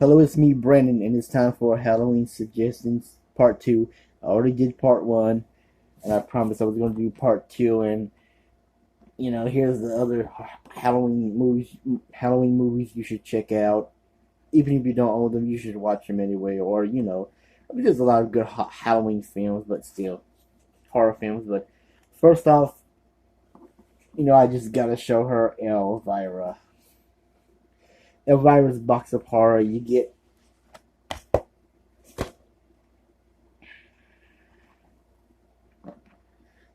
Hello, it's me, Brandon, and it's time for Halloween Suggestions Part 2. I already did Part 1, and I promised I was going to do Part 2, and, here's the other Halloween movies you should check out. Even if you don't own them, you should watch them anyway, or, there's a lot of good Halloween films, but still, horror films, but first off, I just gotta show her Elvira. Elvira's box of horror. You get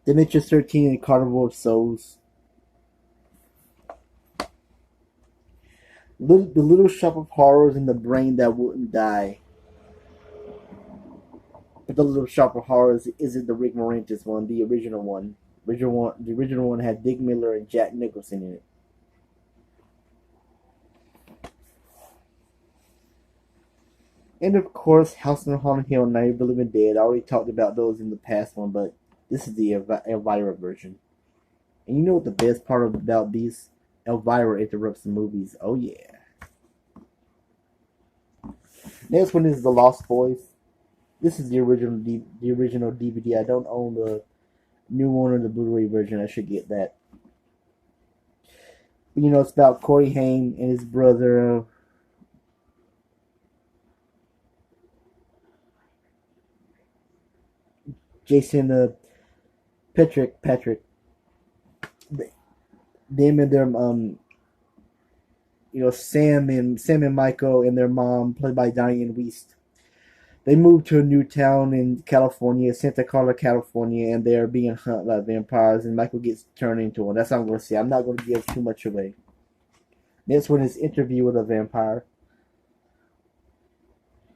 Demetrius 13 and Carnival of Souls. The Little Shop of Horrors and the Brain That Wouldn't Die. But the Little Shop of Horrors isn't the Rick Moranis one, the original one. The original one had Dick Miller and Jack Nicholson in it. And of course, House on Haunted Hill, Night of the Living Dead. I already talked about those in the past one, but this is the Elvira version. And you know what the best part about these? Elvira interrupts the movies. Oh yeah. Next one is The Lost Boys. This is the original DVD. I don't own the new one or the Blu-ray version. I should get that. But, it's about Corey Haim and his brother. Jason Patrick. Them and their Sam and Michael and their mom, played by Diane Wiest. They moved to a new town in California, Santa Clara, California, and they're being hunted by vampires, and Michael gets turned into one. That's all I'm going to say. I'm not going to give too much away. Next one is Interview with a Vampire.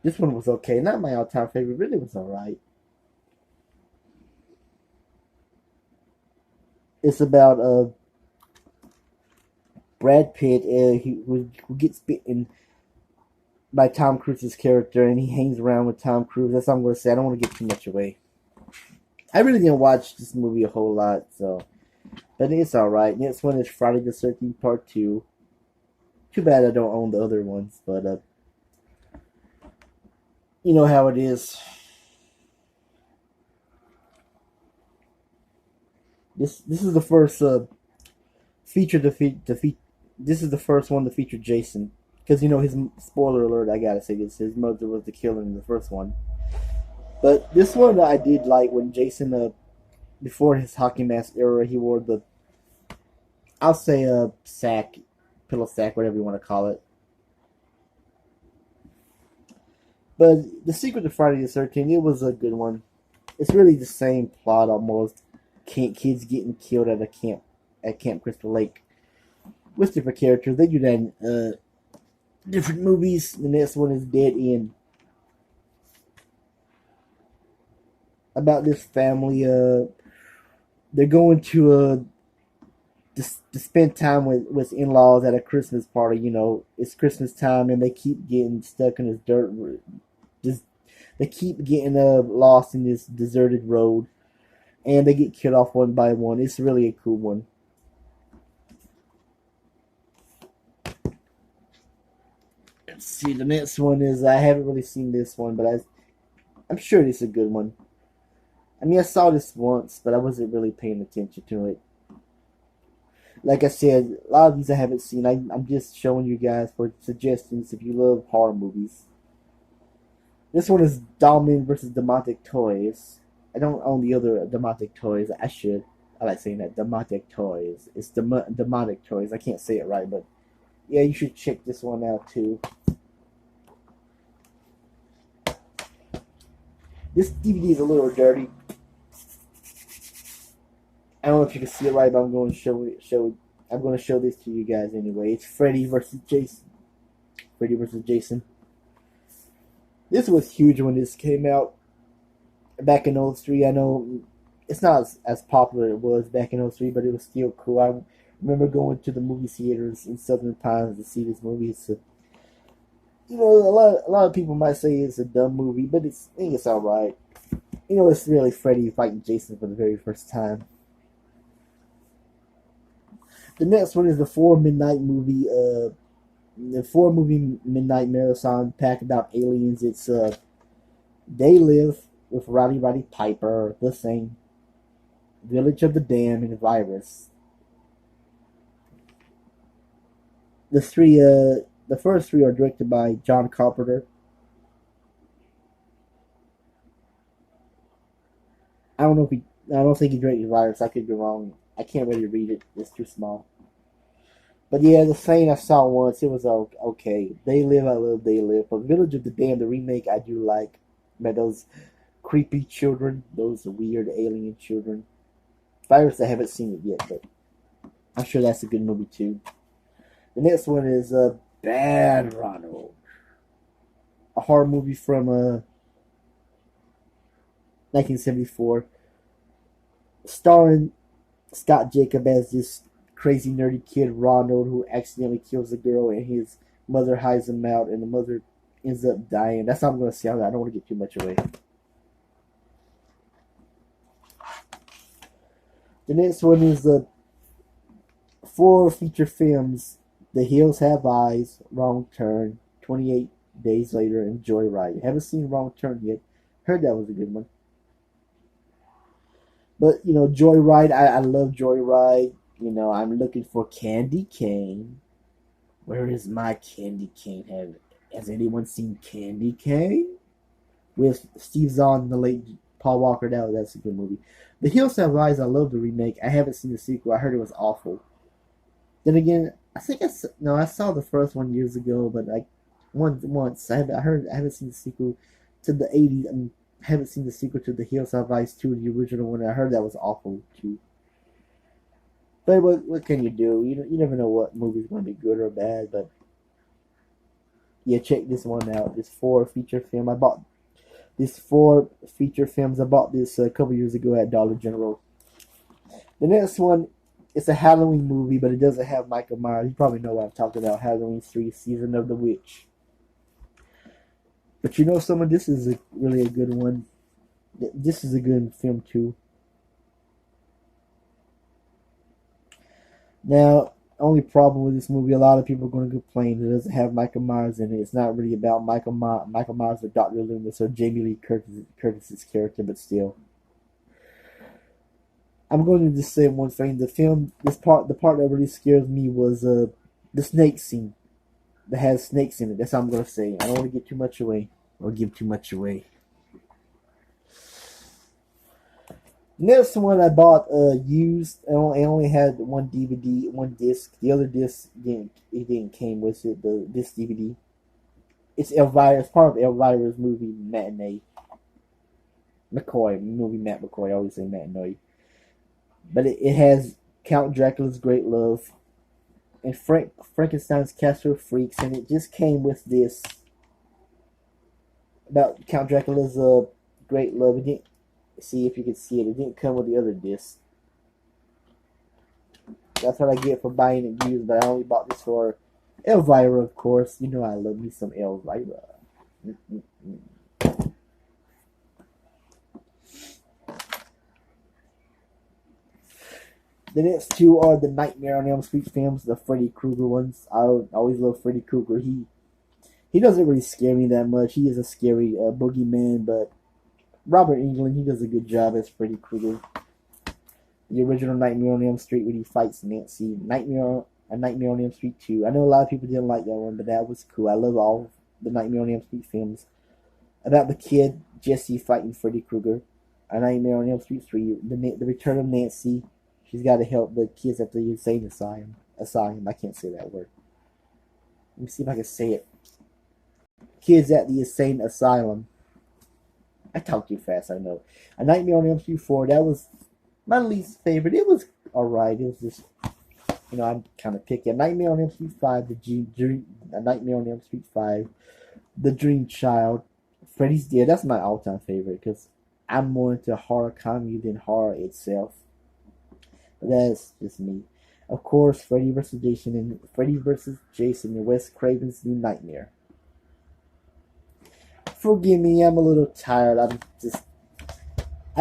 This one was okay. Not my all-time favorite. Really was alright. It's about Brad Pitt, who gets bitten by Tom Cruise's character, and he hangs around with Tom Cruise. That's all I'm going to say. I don't want to give too much away. I really didn't watch this movie a whole lot, but it's alright. Next one is Friday the 13th Part 2. Too bad I don't own the other ones, but you know how it is. This is the first This is the first one to feature Jason, because his spoiler alert. I gotta say this: his mother was the killer in the first one. But this one I did like when Jason, before his hockey mask era, he wore the, I'll say pillow sack, whatever you want to call it. But The Secret of Friday the 13th, it was a good one. It's really the same plot almost. Kids getting killed at Camp Crystal Lake with different characters. They do that in different movies. The next one is Dead End. About this family, they're going to spend time with in-laws at a Christmas party. It's Christmas time, and they keep getting stuck in this dirt. They keep getting lost in this deserted road, and they get killed off one by one. It's really a cool one. Let's see, the next one is, I haven't really seen this one, but I'm sure this is a good one. I mean, I saw this once, but I wasn't really paying attention to it. Like I said, a lot of these I haven't seen. I'm just showing you guys for suggestions if you love horror movies. This one is Dollman versus Demotic Toys. I don't own the other Demotic Toys. I should. I like saying that. Demotic Toys. It's Demotic Toys. I can't say it right, but yeah, you should check this one out too. This DVD is a little dirty. I don't know if you can see it right, but I'm going to I'm going to show this to you guys anyway. It's Freddy versus Jason. Freddy versus Jason. This was huge when this came out back in '03. I know it's not as popular as it was back in '03, but it was still cool. I remember going to the movie theaters in Southern Pines to see this movie. It's a lot of people might say it's a dumb movie, but I think it's alright. It's really Freddy fighting Jason for the very first time. The next one is the 4 Midnight movie, The 4 movie midnight marathon pack about aliens. It's They Live with Roddy Piper, The Thing, Village of the Damned, and Virus. The first three are directed by John Carpenter. I don't know if he. I don't think he directed Virus. I could be wrong. I can't really read it. It's too small. But yeah, The Thing I saw once. It was okay. They Live. I love They Live. But Village of the Damned, the remake, I do like. But those creepy children, those weird alien children. Virus, I haven't seen it yet, but I'm sure that's a good movie too. The next one is Bad Ronald, a horror movie from 1974, starring Scott Jacob as this crazy nerdy kid Ronald who accidentally kills a girl, and his mother hides him out, and the mother ends up dying. That's all I'm going to say. I don't want to get too much away. The next one is the 4 feature films: The Hills Have Eyes, Wrong Turn, 28 Days Later, and Joyride. Haven't seen Wrong Turn yet. Heard that was a good one. But, Joyride, I love Joyride. I'm looking for Candy Cane. Where is my Candy Cane? Has anyone seen Candy Cane? With Steve Zahn and the late Paul Walker. That's a good movie. The Hills Have Eyes, I love the remake. I haven't seen the sequel. I heard it was awful. Then again, I think I saw the first one years ago, but like once I haven't seen the sequel to the '80s. I haven't seen the sequel to The Hills Have Eyes 2, the original one. I heard that was awful too. But what can you do? You never know what movie's going to be good or bad. But yeah, check this one out. This 4 feature film. I bought these 4 feature films. I bought this a couple years ago at Dollar General. The next one, it's a Halloween movie, but it doesn't have Michael Myers. You probably know what I'm talking about. Halloween 3: Season of the Witch. But this is really a good one. This is a good film too. Now, only problem with this movie, a lot of people are going to complain it doesn't have Michael Myers in it. It's not really about Michael Myers or Dr. Loomis or Jamie Lee Curtis's character, but still. I'm going to just say one thing. The part that really scares me was the snake scene that has snakes in it. That's all I'm going to say. I don't want to get too much away or give too much away. Next one I bought used. I only had one DVD, one disc. The other disc didn't came with it. This DVD. It's Elvira. It's part of Elvira's movie Matinee. Movie Matt McCoy. I always say Matinee. But it has Count Dracula's Great Love and Frankenstein's Castle of Freaks, and it just came with this about Count Dracula's Great Love. It didn't see if you can see it. It didn't come with the other disc. That's what I get for buying it used, but I only bought this for Elvira, of course. I love me some Elvira. The next 2 are the Nightmare on Elm Street films, the Freddy Krueger ones. I always love Freddy Krueger. He doesn't really scare me that much. He is a scary boogeyman, but Robert Englund, he does a good job as Freddy Krueger. The original Nightmare on Elm Street when he fights Nancy. Nightmare on Elm Street 2. I know a lot of people didn't like that one, but that was cool. I love all the Nightmare on Elm Street films. About the kid, Jesse, fighting Freddy Krueger. A Nightmare on Elm Street 3. The Return of Nancy. She's got to help the kids at the insane asylum. I can't say that word. Let me see if I can say it. Kids at the insane asylum. I talk too fast, I know. A Nightmare on Elm Street 4, that was my least favorite. It was alright. It was just, I'm kind of picky. A Nightmare on Elm Street 5, A Nightmare on Elm Street 5, The Dream Child, Freddy's Dead. That's my all-time favorite because I'm more into horror comedy than horror itself. But that's just me. Of course, Freddy vs. Jason and Wes Craven's New Nightmare. Forgive me, I'm a little tired. I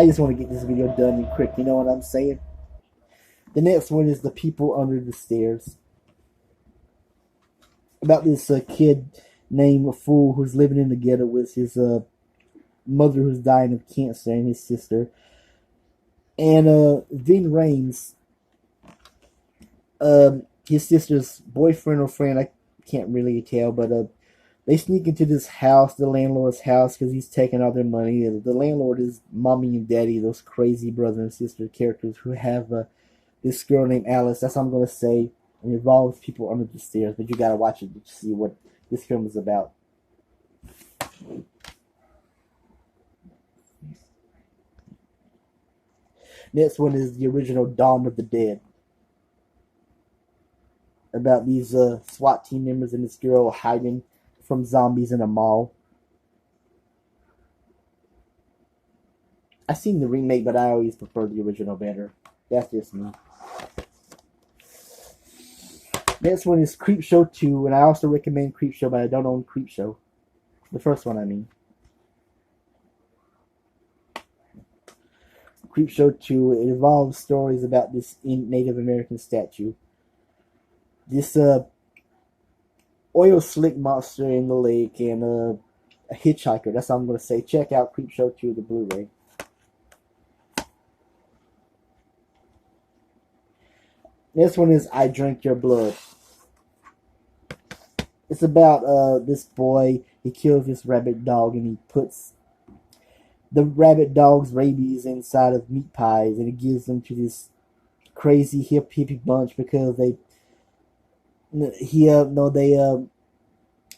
just want to get this video done and quick. You know what I'm saying? The next one is The People Under the Stairs. about this kid named Fool who's living in the ghetto with his mother who's dying of cancer and his sister. And Ving Rhames, his sister's boyfriend or friend, I can't really tell, but they sneak into this house, the landlord's house, because he's taking all their money. The landlord is mommy and daddy, those crazy brother and sister characters who have this girl named Alice. That's what I'm going to say. It involves people under the stairs, but you got to watch it to see what this film is about. Next one is the original Dawn of the Dead, about these SWAT team members and this girl hiding from zombies in a mall. I've seen the remake, but I always prefer the original better. That's just me. Next one is Creepshow 2, and I also recommend Creepshow, but I don't own Creepshow. The first one, I mean. Creepshow 2, it involves stories about this Native American statue. This oil slick monster in the lake and a hitchhiker. That's all I'm going to say. Check out Creepshow 2, the Blu-ray. This one is I Drank Your Blood. It's about this boy. He kills this rabbit dog and he puts the rabbit dog's rabies inside of meat pies, and it gives them to this crazy hippie bunch because they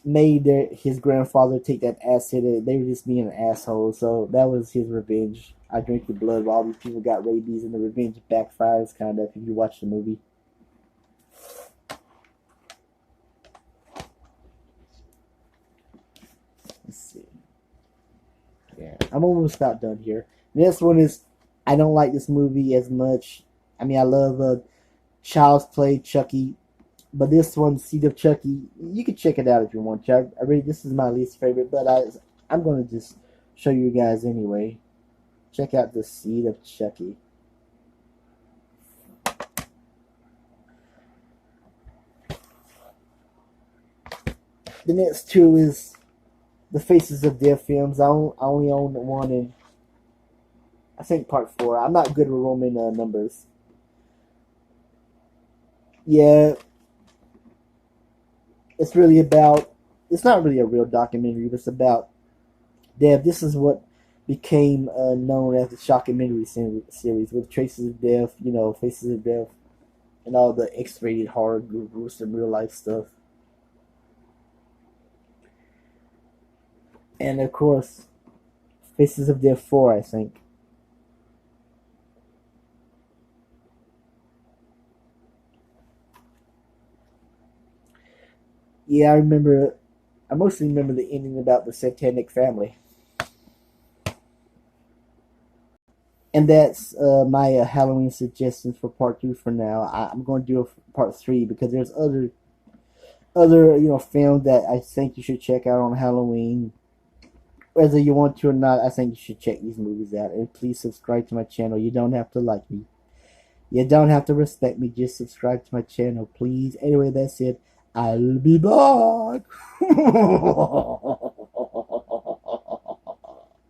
made his grandfather take that acid. They were just being an asshole, so that was his revenge. I Drink Your Blood while all these people got rabies, and the revenge backfires, kind of, if you watch the movie. Let's see. Yeah, I'm almost about done here. Next one is, I don't like this movie as much. I mean, I love Child's Play, Chucky, but this one, Seed of Chucky, you can check it out if you want to. This is my least favorite, but I'm going to just show you guys anyway. Check out the Seed of Chucky. The next two is the Faces of Death films. I only own one in, I think, part 4. I'm not good with Roman numbers. Yeah, it's really about, it's not really a real documentary, but it's about death. This is what became known as the Shockumentary series, with Traces of Death, Faces of Death, and all the X-rated horror, gruesome real life stuff. And of course, Faces of Death 4, I think. Yeah, I mostly remember the ending about the satanic family. And that's my Halloween suggestions for part 2 for now. I'm going to do a part 3 because there's other films that I think you should check out on Halloween. Whether you want to or not, I think you should check these movies out. And please subscribe to my channel. You don't have to like me. You don't have to respect me. Just subscribe to my channel, please. Anyway, that's it. I'll be back.